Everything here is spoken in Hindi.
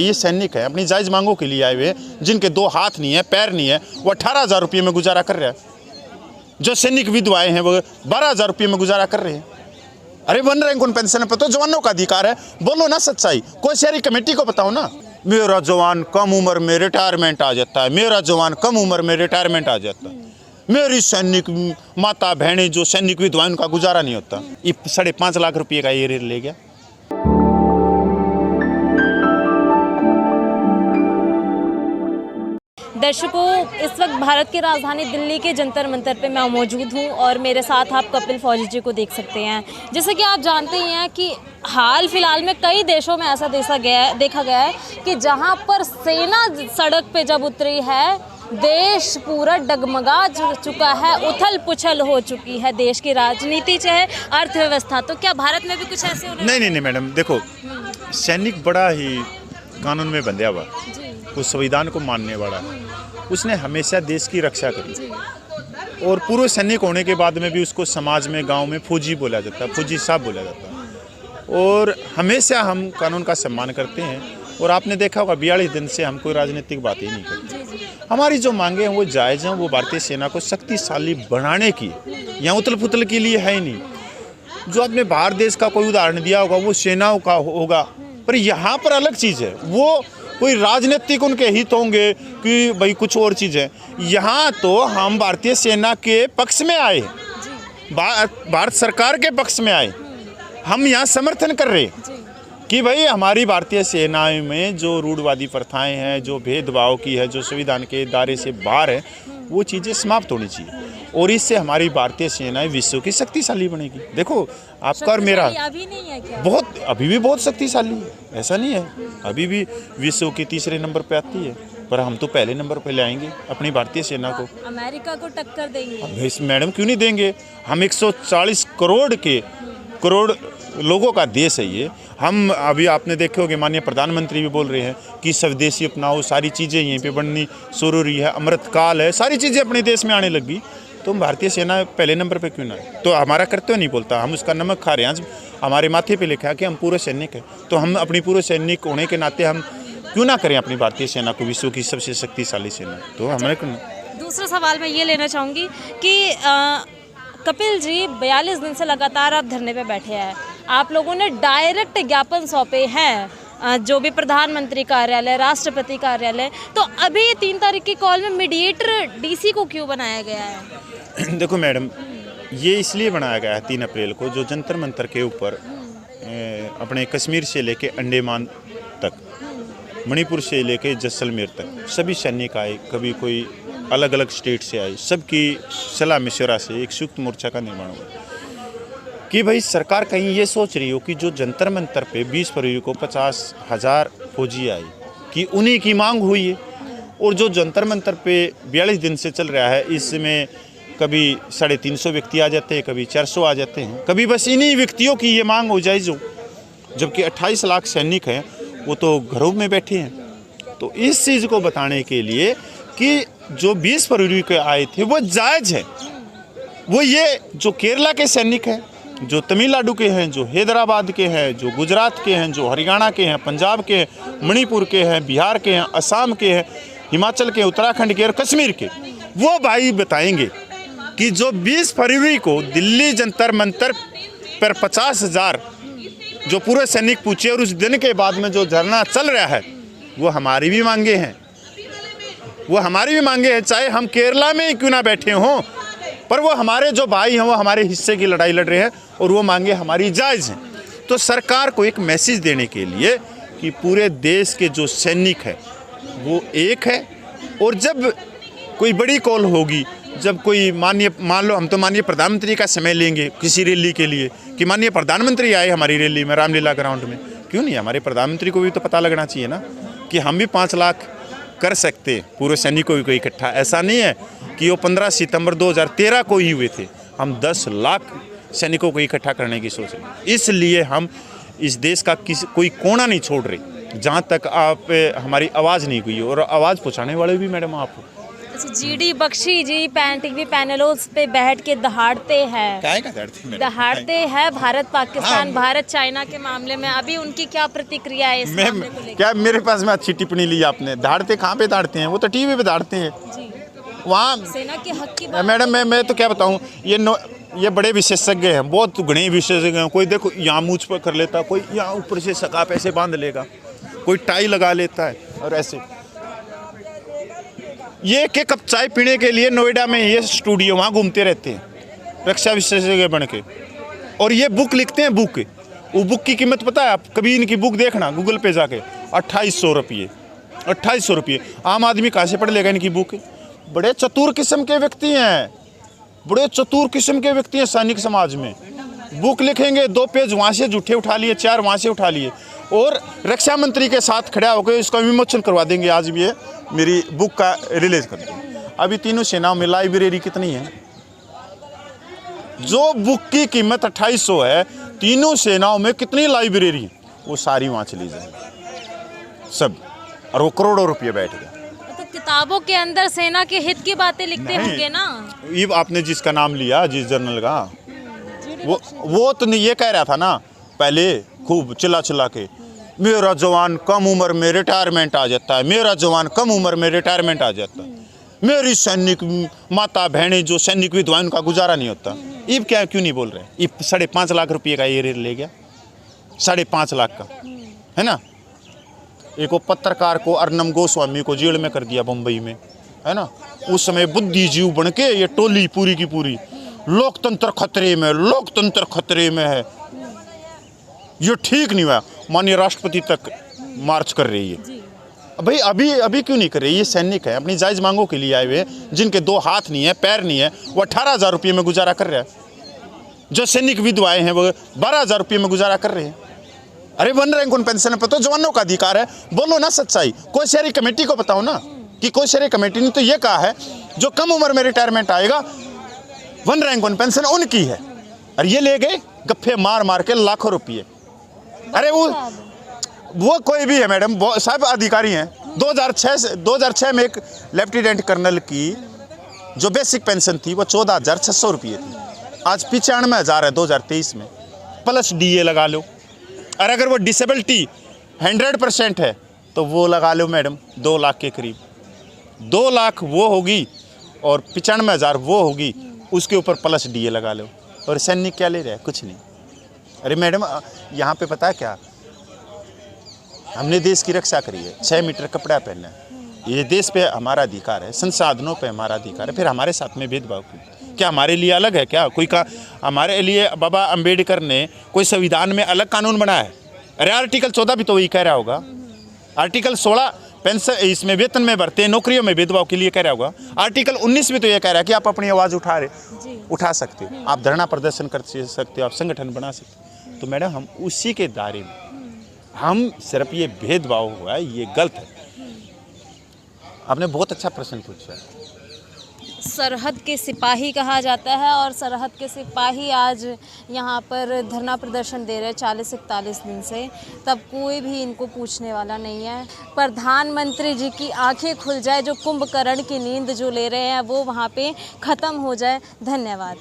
ये सैनिक है अपनी जायज़ मांगों के लिए आए हुए, जिनके 2 हाथ नहीं है, पैर नहीं है, वो 18,000 रुपये में गुजारा कर रहा है। जो सैनिक विधवाएं हैं वो 12,000 रुपये में गुजारा कर रहे हैं। अरे 1 रैंक 1 पेंशन पर तो जवानों का अधिकार है, बोलो ना सच्चाई, कोई शहरी कमेटी को बताओ ना। मेरा जवान कम उम्र में रिटायरमेंट आ जाता है, मेरा जवान कम उम्र में रिटायरमेंट आ जाता है, मेरी सैनिक माता बहनें जो सैनिक विधवाएं उनका गुजारा नहीं होता। ये 5.5 लाख रुपये का ये रेट ले गया। दर्शकों, इस वक्त भारत की राजधानी दिल्ली के जंतर मंतर पे मैं मौजूद हूँ और मेरे साथ आप कपिल फौजी जी को देख सकते हैं। जैसे कि आप जानते ही हैं कि हाल फिलहाल में कई देशों में ऐसा देखा गया है कि जहाँ पर सेना सड़क पे जब उतरी है, देश पूरा डगमगा चुका है, उथल पुथल हो चुकी है देश की राजनीति चाहे अर्थव्यवस्था। तो क्या भारत में भी कुछ ऐसे हो रहा है? नहीं मैडम, देखो सैनिक बड़ा ही कानून में बंधा हुआ, उस संविधान को मानने वाला, उसने हमेशा देश की रक्षा करी और पूर्व सैनिक होने के बाद में भी उसको समाज में गांव में फौजी बोला जाता है, फौजी साहब बोला जाता है और हमेशा हम कानून का सम्मान करते हैं। और आपने देखा होगा 42 दिन से हम कोई राजनीतिक बात ही नहीं करते। हमारी जो मांगे हैं वो जायज़ हैं, वो भारतीय सेना को शक्तिशाली बनाने की, यहाँ उथल पुथल के लिए है ही नहीं। जो आपने बाहर देश का कोई उदाहरण दिया होगा वो सेनाओं का होगा, पर यहाँ पर अलग चीज़ है, वो कोई राजनीतिक उनके हित होंगे कि भाई कुछ और चीज़ है। यहाँ तो हम भारतीय सेना के पक्ष में आए, भारत सरकार के पक्ष में आए, हम यहाँ समर्थन कर रहे कि भाई हमारी भारतीय सेना में जो रूढ़वादी प्रथाएं हैं, जो भेदभाव की है, जो संविधान के दायरे से बाहर है, वो चीज़ें समाप्त होनी चाहिए और इससे हमारी भारतीय सेना विश्व की शक्तिशाली बनेगी। देखो आपका और मेरा अभी नहीं है क्या? बहुत अभी भी बहुत शक्तिशाली है, ऐसा नहीं है, अभी भी विश्व के 3रे नंबर पे आती है, पर हम तो पहले नंबर पे ले आएंगे अपनी भारतीय सेना को। अमेरिका को टक्कर देंगे? मैडम क्यों नहीं देंगे, हम 140 करोड़ लोगों का देश है ये। हम अभी आपने देखे होंगे माननीय प्रधानमंत्री भी बोल रहे हैं कि स्वदेशी अपनाओ, सारी चीज़ें यहीं पे बननी जरूरी है, अमृतकाल है, सारी चीज़ें अपने देश में आने लगी, तो भारतीय सेना पहले नंबर पे क्यों ना है? तो हमारा कर्तव्य नहीं बोलता, हम उसका नमक खा रहे हैं। हमारे माथे पे लिखा है कि हम पूरे सैनिक हैं, तो हम अपनी पूरे सैनिक होने के नाते हम क्यों ना करें अपनी भारतीय सेना को विश्व की सबसे शक्तिशाली सेना। तो हमारे दूसरा सवाल मैं ये लेना चाहूँगी कि कपिल जी 42 दिन से लगातार आप धरने पे बैठे हैं, आप लोगों ने डायरेक्ट ज्ञापन सौंपे हैं जो भी प्रधानमंत्री कार्यालय, राष्ट्रपति कार्यालय, तो अभी 3 तारीख की कॉल में मीडिएटर डीसी को क्यों बनाया गया है? देखो मैडम, ये इसलिए बनाया गया है 3 अप्रैल को, जो जंतर मंतर के ऊपर अपने कश्मीर से लेके अंडमान तक, मणिपुर से लेके जैसलमेर तक सभी सैनिक आए, कभी कोई अलग अलग स्टेट से आए, सबकी सलाह मशवरा से एक संयुक्त मोर्चा का निर्माण हुआ कि भाई सरकार कहीं ये सोच रही हो कि जो जंतर मंतर पे 20 फरवरी को 50,000 फौजी आए कि उन्हीं की मांग हुई है, और जो जंतर मंतर पे 42 दिन से चल रहा है इसमें कभी 350 व्यक्ति आ जाते हैं, कभी 400 आ जाते हैं, कभी बस इन्हीं व्यक्तियों की ये मांग हो जाए जो, जबकि 28 लाख सैनिक हैं वो तो घरों में बैठे हैं। तो इस चीज़ को बताने के लिए कि जो 20 फरवरी को आए थे वो जायज़ है, वो ये जो केरला के सैनिक हैं, जो तमिलनाडु के हैं, जो हैदराबाद के हैं, जो गुजरात के हैं, जो हरियाणा के हैं, पंजाब के हैं, मणिपुर के हैं, बिहार के हैं, असम के हैं, हिमाचल के, उत्तराखंड के और कश्मीर के, वो भाई बताएंगे कि जो 20 फरवरी को दिल्ली जंतर मंतर पर 50,000 जो पूरे सैनिक पूछे और उस दिन के बाद में जो धरना चल रहा है, वो हमारी भी मांगे हैं, वो हमारी भी मांगे हैं, चाहे हम केरला में ही क्यों ना बैठे हों, पर वो हमारे जो भाई हैं वो हमारे हिस्से की लड़ाई लड़ रहे हैं और वो मांगे हमारी जायज़ हैं। तो सरकार को एक मैसेज देने के लिए कि पूरे देश के जो सैनिक हैं वो एक है, और जब कोई बड़ी कॉल होगी, जब कोई मान लो हम तो माननीय प्रधानमंत्री का समय लेंगे किसी रैली के लिए कि माननीय प्रधानमंत्री आए हमारी रैली में रामलीला ग्राउंड में, क्यों नहीं, हमारे प्रधानमंत्री को भी तो पता लगना चाहिए ना कि हम भी 5 लाख कर सकते पूरे सैनिकों को इकट्ठा। ऐसा नहीं है कि वो 15 सितंबर 2013 को ही हुए थे, हम 10 लाख सैनिकों को इकट्ठा करने की सोच रहे। इसलिए हम इस देश का कोई कोना नहीं छोड़ रहे जहाँ तक आप हमारी आवाज़ नहीं हुई, और आवाज़ पहुँचाने वाले भी मैडम आप हो। जीडी बख्शी जी टीवी पैनलों पे बैठ के दहाड़ते हैं, काय का दर्द है मेरा? दहाड़ते हैं भारत पाकिस्तान, हाँ। भारत चाइना के मामले में। अभी उनकी क्या प्रतिक्रिया है इस मामले को मैं लेकर? क्या मेरे पास में अच्छी टिप्पणी ली आपने? दाड़ते कहाँ पे दाड़ते हैं? वो तो टीवी पे दाड़ते हैं जी, वहाँ। सेना के हक की बात। मैडम मैं तो क्या बताऊँ, ये बड़े विशेषज्ञ हैं, बहुत गुणी विशेषज्ञ हैं। कोई देखो यहाँ मूछ पर कर लेता, कोई यहाँ ऊपर से सकाप ऐसे बांध लेगा, कोई टाई लगा लेता है और ऐसे। ये एक कप चाय पीने के लिए नोएडा में ये स्टूडियो वहाँ घूमते रहते हैं रक्षा विशेषज्ञ बन के, और ये बुक लिखते हैं। बुक, वो बुक की कीमत पता है आप? कभी इनकी बुक देखना गूगल पे जाके, 2800 रुपये। 2800 रुपये। आम आदमी कहाँ से पढ़ लेगा इनकी बुक? बड़े चतुर किस्म के व्यक्ति हैं, बड़े चतुर किस्म के व्यक्ति हैं सैनिक समाज में। बुक लिखेंगे, 2 पेज वहाँ से झूठे उठा लिए, 4 वहाँ से उठा लिए, और रक्षा मंत्री के साथ खड़ा होकर इसका विमोचन करवा देंगे। आज भी ये मेरी बुक का रिलीज कर देंगे। अभी तीनों सेनाओं में लाइब्रेरी कितनी है? जो बुक की कीमत 2800 है, तीनों सेनाओं में कितनी लाइब्रेरी, वो सारी वहाँ चली जाएगी सब, और वो करोड़ों रुपये बैठ गए। तो किताबों के अंदर सेना के हित की बातें लिखते नहीं। होंगे ना? ये आपने जिसका नाम लिया, जिस जनरल का, वो तो नहीं, ये कह रहा था ना पहले खूब चिल्ला चिल्ला के, मेरा जवान कम उम्र में रिटायरमेंट आ जाता है, मेरा जवान कम उम्र में रिटायरमेंट आ जाता है, मेरी सैनिक माता बहनें जो सैनिक विधवाएं उनका गुजारा नहीं होता। ये क्या क्यों नहीं बोल रहे? ये 5.5 लाख रुपये का ये ले गया, 5.5 लाख का, है ना। एक वो पत्रकार को, अर्नम गोस्वामी को जेल में कर दिया बम्बई में, है ना। उस समय बुद्धिजीव बन के ये टोली पूरी की पूरी, लोकतंत्र खतरे में, लोकतंत्र खतरे में है, ये ठीक नहीं हुआ। माननीय राष्ट्रपति तक मार्च कर रही है भाई। अभी क्यों नहीं कर रही? ये सैनिक है, अपनी जायज़ मांगों के लिए आए हुए, जिनके 2 हाथ नहीं है, पैर नहीं है, वो 18,000 रुपये में गुजारा कर रहा है। जो सैनिक विधवाएं हैं वो 12,000 रुपये में गुजारा कर रहे हैं। अरे 1 रैंक 1 पेंशन पर तो जवानों का अधिकार है। बोलो ना सच्चाई, कोई शहरी कमेटी को बताओ ना, कि कोई शहरी कमेटी ने तो ये कहा है जो कम उम्र में रिटायरमेंट आएगा 1 रैंक 1 पेंशन उनकी है। और ये ले गए गप्फे मार मार के लाखों रुपये। अरे वो कोई भी है मैडम, वो सब अधिकारी हैं। 2006 में एक लेफ्टिनेंट कर्नल की जो बेसिक पेंशन थी वो 14,600 रुपये थी, आज 95,000 है 2023 में, प्लस DA लगा लो। और अगर वो डिसेबिलिटी 100% है तो वो लगा लो मैडम, 2 लाख के करीब, 2 लाख वो होगी और 95,000 वो होगी, उसके ऊपर प्लस DA लगा लो। और सैनिक क्या ले रहा है? कुछ नहीं। अरे मैडम यहाँ पे पता है क्या, हमने देश की रक्षा करी है, 6 मीटर कपड़ा पहनना है, ये देश पे हमारा अधिकार है, संसाधनों पे हमारा अधिकार है, फिर हमारे साथ में भेदभाव क्यों? क्या हमारे लिए अलग है क्या कोई का? हमारे लिए बाबा अंबेडकर ने कोई संविधान में अलग कानून बनाया है? अरे आर्टिकल 14 भी तो वही कह रहा होगा, आर्टिकल 16 पेंशन इसमें वेतन में बढ़ते हैं, नौकरियों में भेदभाव के लिए कह रहा होगा, आर्टिकल 19 भी तो ये कह रहा है कि आप अपनी आवाज़ उठा सकते हो, आप धरना प्रदर्शन कर सकते हो, आप संगठन बना सकते हो। तो मैडम हम उसी के दायरे में, हम सिर्फ ये भेदभाव हुआ है, ये गलत है। आपने बहुत अच्छा प्रश्न पूछा है। सरहद के सिपाही कहा जाता है, और सरहद के सिपाही आज यहाँ पर धरना प्रदर्शन दे रहे हैं 40-41 दिन से, तब कोई भी इनको पूछने वाला नहीं है। प्रधानमंत्री जी की आंखें खुल जाए, जो कुंभकर्ण की नींद जो ले रहे हैं वो वहाँ पे ख़त्म हो जाए। धन्यवाद।